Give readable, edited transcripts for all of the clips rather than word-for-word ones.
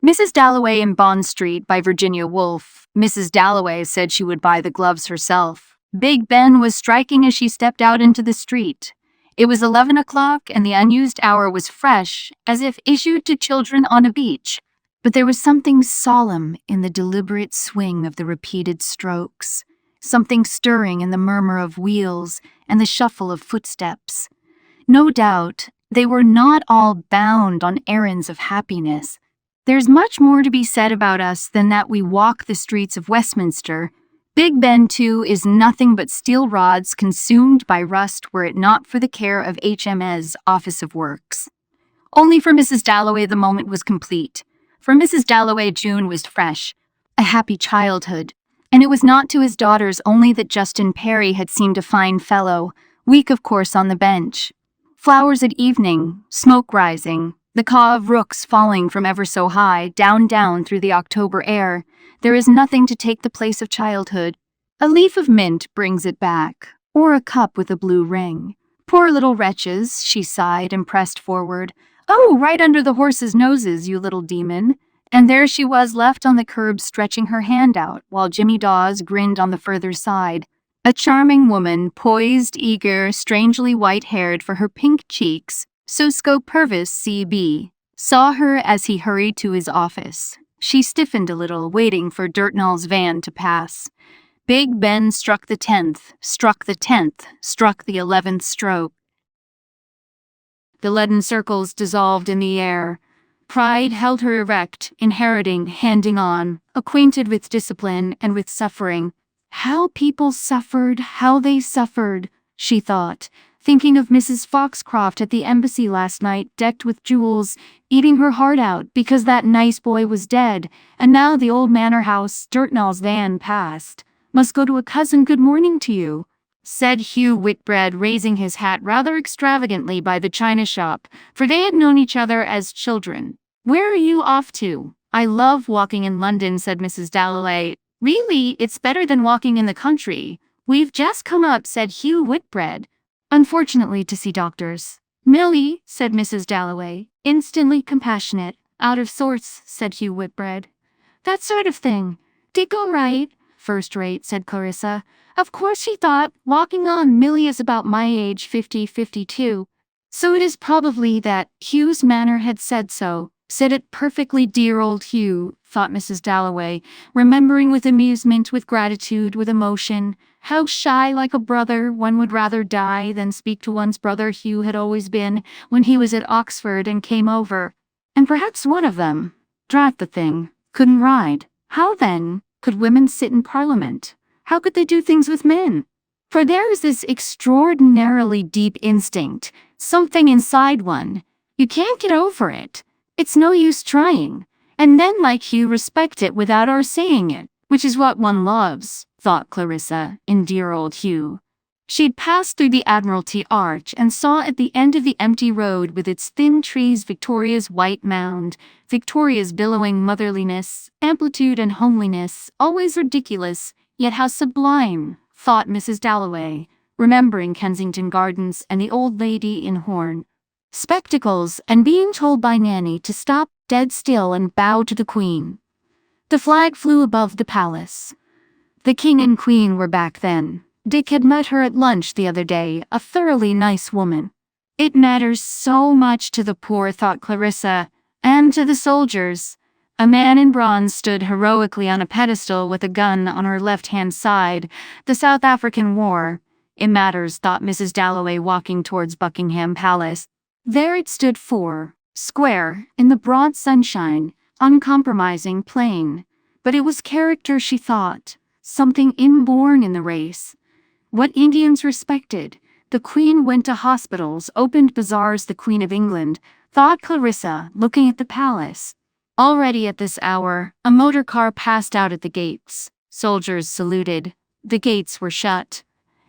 Mrs. Dalloway in Bond Street by Virginia Woolf. Mrs. Dalloway said she would buy the gloves herself. Big Ben was striking as she stepped out into the street. It was 11 o'clock and the unused hour was fresh, as if issued to children on a beach. But there was something solemn in the deliberate swing of the repeated strokes, something stirring in the murmur of wheels and the shuffle of footsteps. No doubt, they were not all bound on errands of happiness. There's much more to be said about us than that we walk the streets of Westminster. Big Ben, too, is nothing but steel rods consumed by rust were it not for the care of HMS Office of Works. Only for Mrs. Dalloway the moment was complete. For Mrs. Dalloway, June was fresh, a happy childhood, and it was not to his daughters only that Justin Perry had seemed a fine fellow, weak of course on the bench. Flowers at evening, smoke rising, the caw of rooks falling from ever so high, down through the October air. There is nothing to take the place of childhood. A leaf of mint brings it back, or a cup with a blue ring. Poor little wretches, she sighed and pressed forward. Oh, right under the horses' noses, you little demon. And there she was left on the curb stretching her hand out, while Jimmy Dawes grinned on the further side. A charming woman, poised, eager, strangely white-haired for her pink cheeks, Susco Purvis C.B., saw her as he hurried to his office. She stiffened a little, waiting for Dirtnall's van to pass. Big Ben struck the 10th, struck the 10th, struck the 11th stroke. The leaden circles dissolved in the air. Pride held her erect, inheriting, handing on, acquainted with discipline and with suffering. How people suffered, how they suffered, she thought, thinking of Mrs. Foxcroft at the embassy last night, decked with jewels, eating her heart out because that nice boy was dead, and now the old manor house, Dirtnall's van passed. Must go to a cousin. Good morning to you, said Hugh Whitbread, raising his hat rather extravagantly by the china shop, for they had known each other as children. Where are you off to? I love walking in London, said Mrs. Dalloway. Really, it's better than walking in the country. We've just come up, said Hugh Whitbread. Unfortunately to see doctors. Millie, said Mrs. Dalloway, instantly compassionate. Out of sorts, said Hugh Whitbread. That sort of thing. Did go right. First rate, said Clarissa. Of course she thought, walking on, Millie is about my age, 50, 52. So it is probably that Hugh's manner had said so. Said it perfectly, dear old Hugh, thought Mrs. Dalloway, remembering with amusement, with gratitude, with emotion, how shy like a brother one would rather die than speak to one's brother Hugh had always been when he was at Oxford and came over. And perhaps one of them, drat the thing, couldn't ride. How then could women sit in Parliament? How could they do things with men? For there is this extraordinarily deep instinct, something inside one. You can't get over it. It's no use trying. And then, like Hugh, respect it without our saying it, which is what one loves, thought Clarissa, in dear old Hugh. She'd passed through the Admiralty Arch and saw at the end of the empty road with its thin trees Victoria's white mound, Victoria's billowing motherliness, amplitude and homeliness, always ridiculous, yet how sublime, thought Mrs. Dalloway, remembering Kensington Gardens and the old lady in horn spectacles and being told by Nanny to stop dead still and bow to the Queen. The flag flew above the palace. The King and Queen were back then. Dick had met her at lunch the other day, a thoroughly nice woman. It matters so much to the poor, thought Clarissa, and to the soldiers. A man in bronze stood heroically on a pedestal with a gun on her left-hand side. The South African War. It matters, thought Mrs. Dalloway, walking towards Buckingham Palace. There it stood square, in the broad sunshine, uncompromising, plain. But it was character, she thought, something inborn in the race. What Indians respected. The Queen went to hospitals, opened bazaars, the Queen of England, thought Clarissa, looking at the palace. Already at this hour, a motor car passed out at the gates. Soldiers saluted. The gates were shut.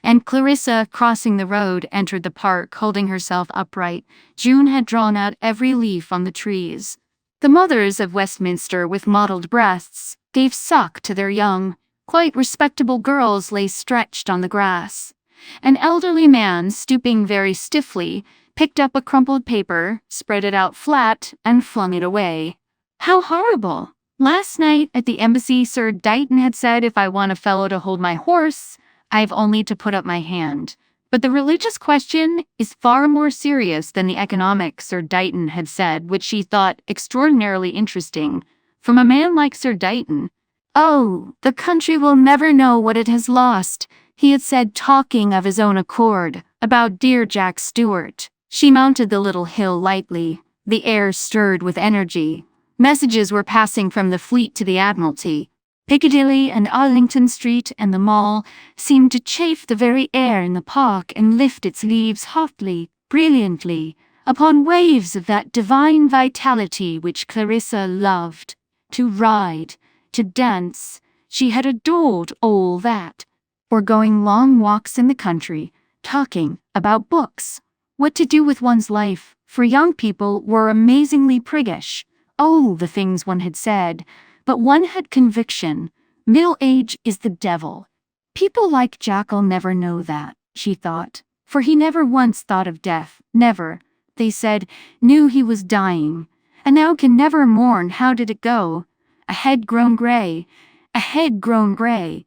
And Clarissa, crossing the road, entered the park, holding herself upright. June had drawn out every leaf on the trees. The mothers of Westminster, with mottled breasts, gave suck to their young. Quite respectable girls lay stretched on the grass. An elderly man, stooping very stiffly, picked up a crumpled paper, spread it out flat, and flung it away. How horrible! Last night at the embassy, Sir Dighton had said if I want a fellow to hold my horse, I've only to put up my hand. But the religious question is far more serious than the economic, Sir Dighton had said, which she thought extraordinarily interesting. From a man like Sir Dighton. Oh, the country will never know what it has lost, he had said, talking of his own accord, about dear Jack Stewart. She mounted the little hill lightly. The air stirred with energy. Messages were passing from the Fleet to the Admiralty. Piccadilly and Arlington Street and the Mall seemed to chafe the very air in the park and lift its leaves hotly, brilliantly, upon waves of that divine vitality which Clarissa loved. To ride, to dance, she had adored all that. Or going long walks in the country, talking about books. What to do with one's life, for young people were amazingly priggish. Oh, the things one had said. But one had conviction. Middle age is the devil. People like Jack'll never know that, she thought, for he never once thought of death, never, they said, knew he was dying, and now can never mourn. How did it go? A head grown gray, a head grown gray.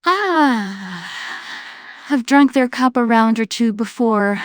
Ah, have drunk their cup a round or two before.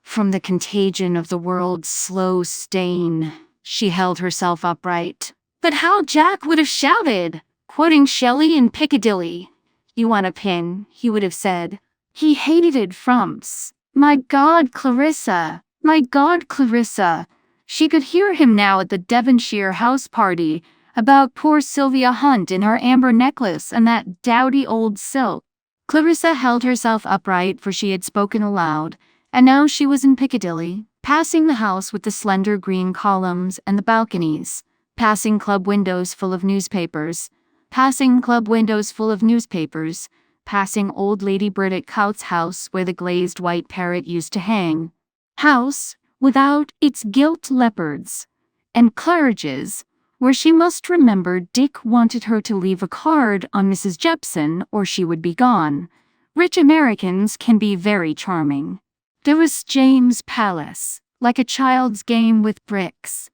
From the contagion of the world's slow stain, she held herself upright. But how Jack would have shouted, quoting Shelley in Piccadilly. You want a pin, he would have said. He hated frumps. My God, Clarissa! My God, Clarissa! She could hear him now at the Devonshire house party, about poor Sylvia Hunt in her amber necklace and that dowdy old silk. Clarissa held herself upright, for she had spoken aloud, and now she was in Piccadilly, passing the house with the slender green columns and the balconies. Passing club windows full of newspapers, passing club windows full of newspapers, passing old Lady Bridget Coutts' house where the glazed white parrot used to hang. House without its gilt leopards, and Claridge's, where she must remember Dick wanted her to leave a card on Mrs. Jepson or she would be gone. Rich Americans can be very charming. There was James Palace, like a child's game with bricks.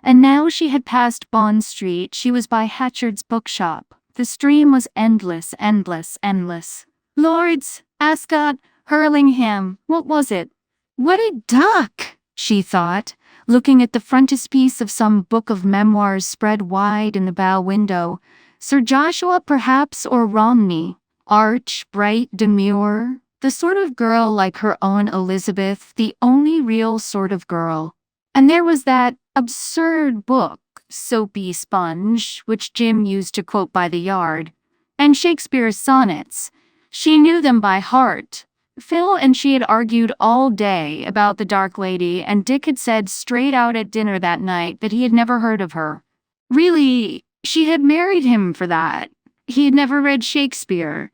And now she had passed Bond Street. She was by Hatchard's bookshop. The stream was endless, endless, endless. Lords, Ascot, Hurlingham, what was it? What a duck, she thought, looking at the frontispiece of some book of memoirs spread wide in the bow window. Sir Joshua, perhaps, or Romney. Arch, bright, demure. The sort of girl like her own Elizabeth, the only real sort of girl. And there was that absurd book, Soapy Sponge, which Jim used to quote by the yard, and Shakespeare's sonnets. She knew them by heart. Phil and she had argued all day about the Dark Lady, and Dick had said straight out at dinner that night that he had never heard of her. Really, she had married him for that. He had never read Shakespeare.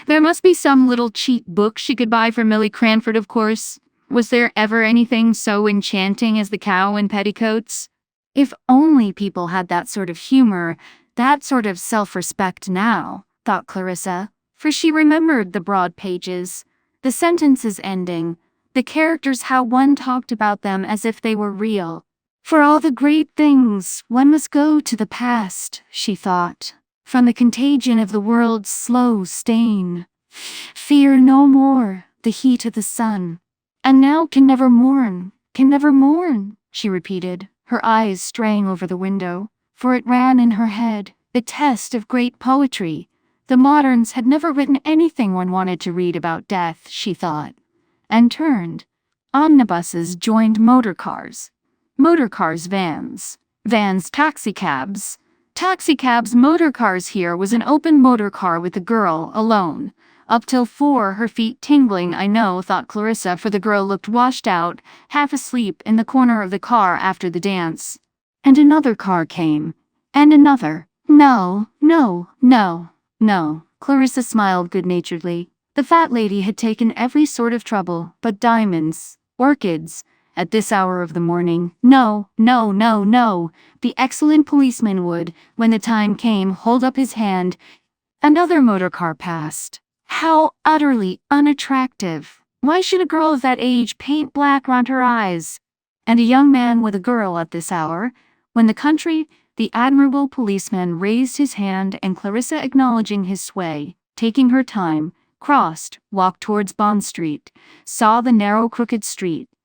There must be some little cheap book she could buy for Millie Cranford, of course. Was there ever anything so enchanting as the Cow in Petticoats? If only people had that sort of humor, that sort of self-respect now, thought Clarissa, for she remembered the broad pages, the sentences ending, the characters, how one talked about them as if they were real. For all the great things, one must go to the past, she thought, from the contagion of the world's slow stain. Fear no more the heat of the sun. And now can never mourn, she repeated, her eyes straying over the window, for it ran in her head, the test of great poetry. The moderns had never written anything one wanted to read about death, she thought, and turned. Omnibuses joined motor cars, vans, taxicabs, motor cars. Here was an open motor car with a girl, alone. Up till 4, her feet tingling, I know, thought Clarissa, for the girl looked washed out, half asleep in the corner of the car after the dance. And another car came. And another. No. Clarissa smiled good-naturedly. The fat lady had taken every sort of trouble, but diamonds, orchids, at this hour of the morning. No. The excellent policeman would, when the time came, hold up his hand. Another motor car passed. How utterly unattractive. Why should a girl of that age paint black round her eyes? And a young man with a girl at this hour, when the country The admirable policeman raised his hand, and Clarissa, acknowledging his sway, taking her time, crossed, walked towards Bond Street, saw the narrow crooked street,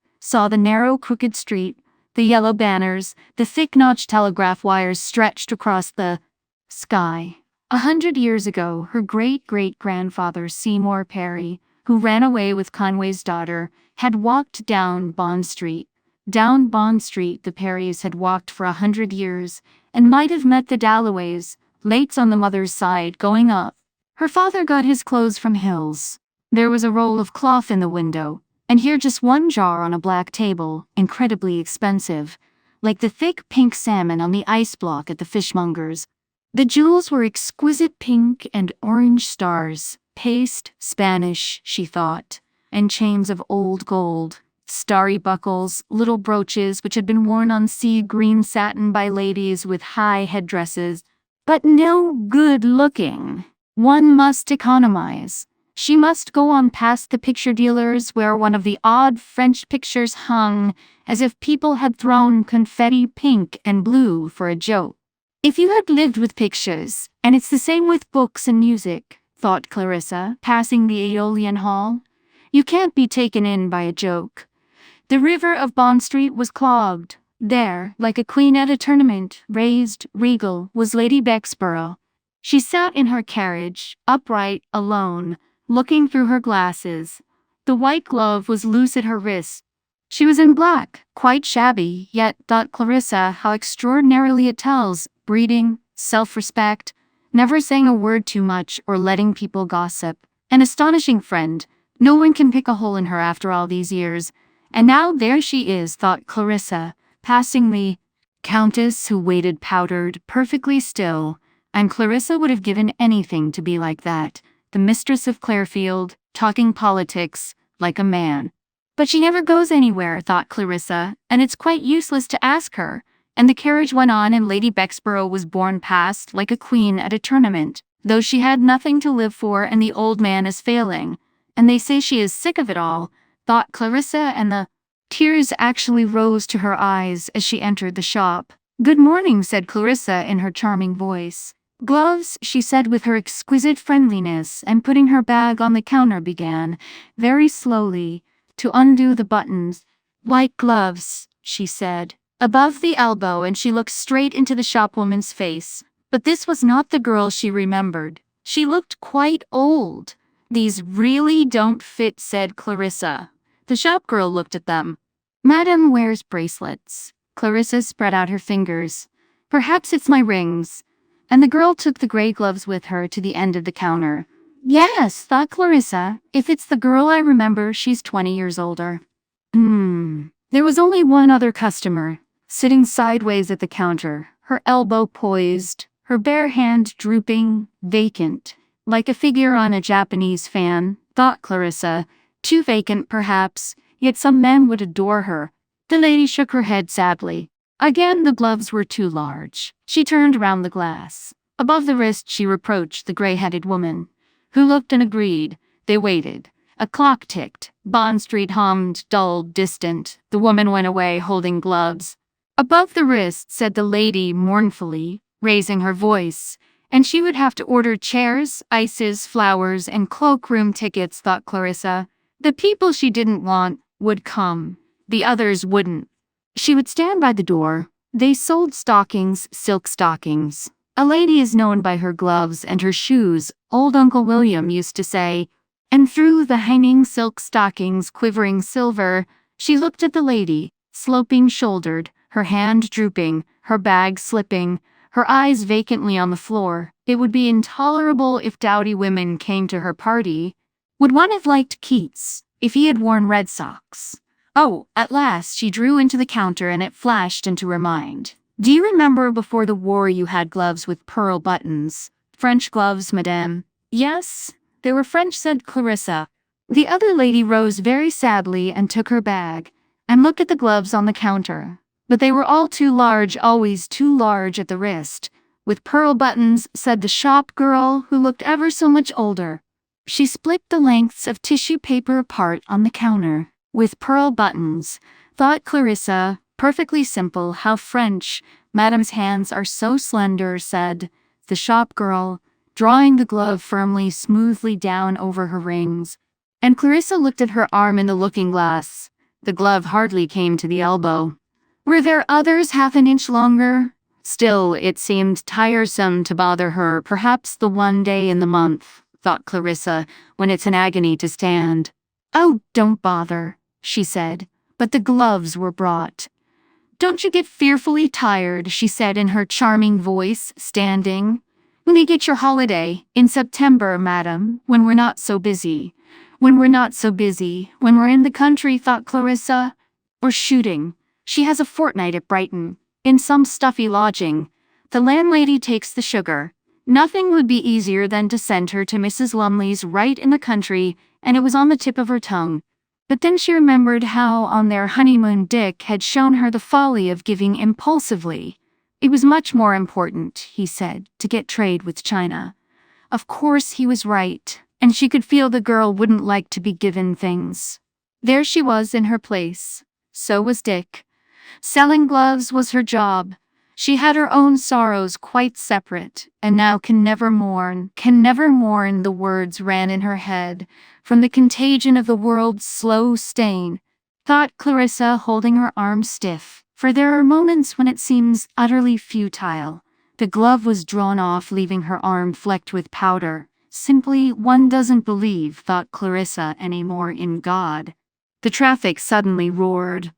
the yellow banners, the thick-notched telegraph wires stretched across the sky. 100 years ago, her great-great-grandfather Seymour Perry, who ran away with Conway's daughter, had walked down Bond Street. Down Bond Street the Perrys had walked for 100 years, and might have met the Dalloways, Lates on the mother's side, going up. Her father got his clothes from Hills. There was a roll of cloth in the window, and here just one jar on a black table, incredibly expensive, like the thick pink salmon on the ice block at the fishmonger's. The jewels were exquisite pink and orange stars, paste, Spanish, she thought, and chains of old gold, starry buckles, little brooches which had been worn on sea green satin by ladies with high headdresses, but no good looking. One must economize. She must go on past the picture dealers where one of the odd French pictures hung, as if people had thrown confetti pink and blue for a joke. If you had lived with pictures, and it's the same with books and music, thought Clarissa, passing the Aeolian Hall, you can't be taken in by a joke. The river of Bond Street was clogged. There, like a queen at a tournament, raised, regal, was Lady Bexborough. She sat in her carriage, upright, alone, looking through her glasses. The white glove was loose at her wrist. She was in black, quite shabby, yet, thought Clarissa, how extraordinarily it tells, breeding, self-respect, never saying a word too much or letting people gossip. An astonishing friend. No one can pick a hole in her after all these years. And now there she is, thought Clarissa, passing the countess who waited powdered, perfectly still, and Clarissa would have given anything to be like that, the mistress of Clarefield, talking politics, like a man. But she never goes anywhere, thought Clarissa, and it's quite useless to ask her. And the carriage went on, and Lady Bexborough was borne past like a queen at a tournament, though she had nothing to live for and the old man is failing. And they say she is sick of it all, thought Clarissa, and the tears actually rose to her eyes as she entered the shop. "Good morning," said Clarissa in her charming voice. "Gloves," she said with her exquisite friendliness, and putting her bag on the counter began, very slowly, to undo the buttons. "White gloves," she said, above the elbow, and she looked straight into the shopwoman's face. But this was not the girl she remembered. She looked quite old. "These really don't fit," said Clarissa. The shopgirl looked at them. "Madam wears bracelets." Clarissa spread out her fingers. "Perhaps it's my rings." And the girl took the gray gloves with her to the end of the counter. "Yes," thought Clarissa, "if it's the girl I remember, she's 20 years older." There was only one other customer, sitting sideways at the counter, her elbow poised, her bare hand drooping, vacant, like a figure on a Japanese fan, thought Clarissa. Too vacant, perhaps, yet some man would adore her. The lady shook her head sadly. Again the gloves were too large. She turned round the glass. Above the wrist she reproached the gray-headed woman, who looked and agreed. They waited. A clock ticked. Bond Street hummed, dull, distant. The woman went away holding gloves. "Above the wrist," said the lady mournfully, raising her voice. And she would have to order chairs, ices, flowers, and cloakroom tickets, thought Clarissa. The people she didn't want would come. The others wouldn't. She would stand by the door. They sold stockings, silk stockings. "A lady is known by her gloves and her shoes," old Uncle William used to say. And through the hanging silk stockings, quivering silver, she looked at the lady, sloping-shouldered, her hand drooping, her bag slipping, her eyes vacantly on the floor. It would be intolerable if dowdy women came to her party. Would one have liked Keats if he had worn red socks? Oh, at last she drew into the counter, and it flashed into her mind. "Do you remember before the war you had gloves with pearl buttons?" "French gloves, madame." "Yes, they were French," said Clarissa. The other lady rose very sadly and took her bag, and looked at the gloves on the counter. But they were all too large, always too large at the wrist. "With pearl buttons," said the shop girl, who looked ever so much older. She split the lengths of tissue paper apart on the counter. "With pearl buttons," thought Clarissa, perfectly simple, how French, Madame's hands are so slender, said the shop girl, drawing the glove firmly, smoothly down over her rings. And Clarissa looked at her arm in the looking-glass. The glove hardly came to the elbow. Were there others half an inch longer? Still, it seemed tiresome to bother her, perhaps the one day in the month, thought Clarissa, when it's an agony to stand. Oh, don't bother, she said, but the gloves were brought. Don't you get fearfully tired, she said in her charming voice, standing. When you get your holiday, in September, madam, when we're not so busy. When we're not so busy, when we're in the country, thought Clarissa. Or shooting. She has a fortnight at Brighton, in some stuffy lodging. The landlady takes the sugar. Nothing would be easier than to send her to Mrs. Lumley's right in the country, and it was on the tip of her tongue. But then she remembered how, on their honeymoon, Dick had shown her the folly of giving impulsively. It was much more important, he said, to get trade with China. Of course he was right, and she could feel the girl wouldn't like to be given things. There she was in her place. So was Dick. Selling gloves was her job. She had her own sorrows quite separate, and now can never mourn, the words ran in her head, from the contagion of the world's slow stain, thought Clarissa, holding her arm stiff, for there are moments when it seems utterly futile. The glove was drawn off, leaving her arm flecked with powder. Simply, one doesn't believe, thought Clarissa, any more in God. The traffic suddenly roared.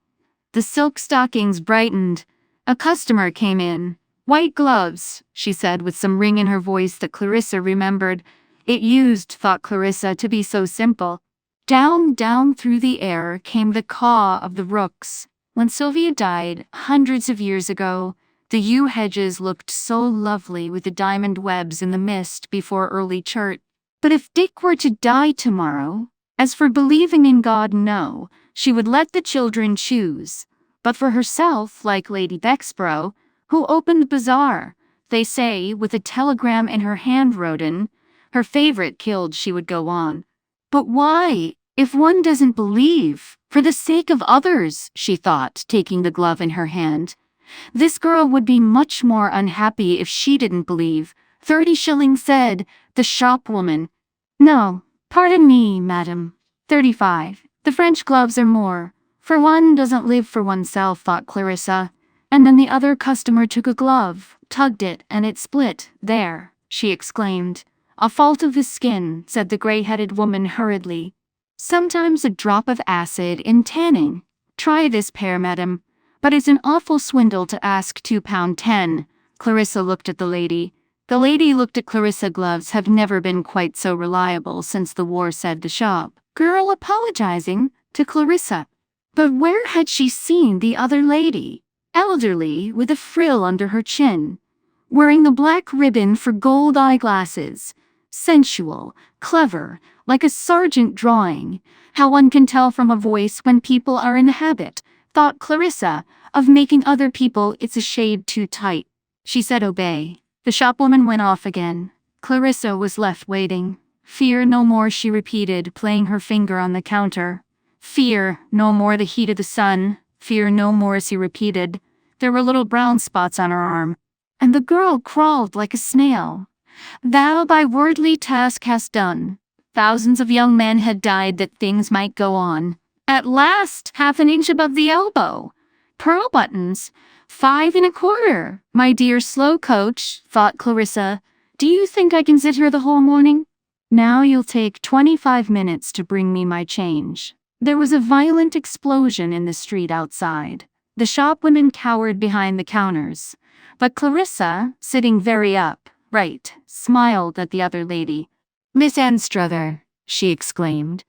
The silk stockings brightened. A customer came in. White gloves, she said with some ring in her voice that Clarissa remembered. It used, thought Clarissa, to be so simple. Down, down through the air came the caw of the rooks. When Sylvia died, hundreds of years ago, the yew hedges looked so lovely with the diamond webs in the mist before early church. But if Dick were to die tomorrow, as for believing in God, no, she would let the children choose. But for herself, like Lady Bexborough, who opened bazaar, they say, with a telegram in her hand wrote in, her favorite killed, she would go on. But why, if one doesn't believe? For the sake of others, she thought, taking the glove in her hand. This girl would be much more unhappy if she didn't believe. 30 shillings, said the shopwoman. No, pardon me, madam. 35. The French gloves are more. For one doesn't live for oneself, thought Clarissa. And then the other customer took a glove, tugged it, and it split. There, she exclaimed. A fault of the skin, said the gray-headed woman hurriedly. Sometimes a drop of acid in tanning. Try this pair, madam. But it's an awful swindle to ask £2.10. Clarissa looked at the lady. The lady looked at Clarissa. Gloves have never been quite so reliable since the war, said the shop girl, apologizing to Clarissa. But where had she seen the other lady? Elderly, with a frill under her chin, wearing the black ribbon for gold eyeglasses. Sensual, clever, like a sergeant drawing. How one can tell from a voice when people are in the habit, thought Clarissa, of making other people. It's a shade too tight. She said obey. The shopwoman went off again. Clarissa was left waiting. Fear no more, she repeated, playing her finger on the counter. Fear no more the heat of the sun. Fear no more, she repeated. There were little brown spots on her arm. And the girl crawled like a snail. Thou thy worldly task hast done. Thousands of young men had died that things might go on. At last, half an inch above the elbow. Pearl buttons, 5 1/4. My dear slow coach, thought Clarissa, do you think I can sit here the whole morning? Now you'll take 25 minutes to bring me my change. There was a violent explosion in the street outside. The shopwomen cowered behind the counters. But Clarissa, sitting very upright, smiled at the other lady. Miss Anstruther, she exclaimed,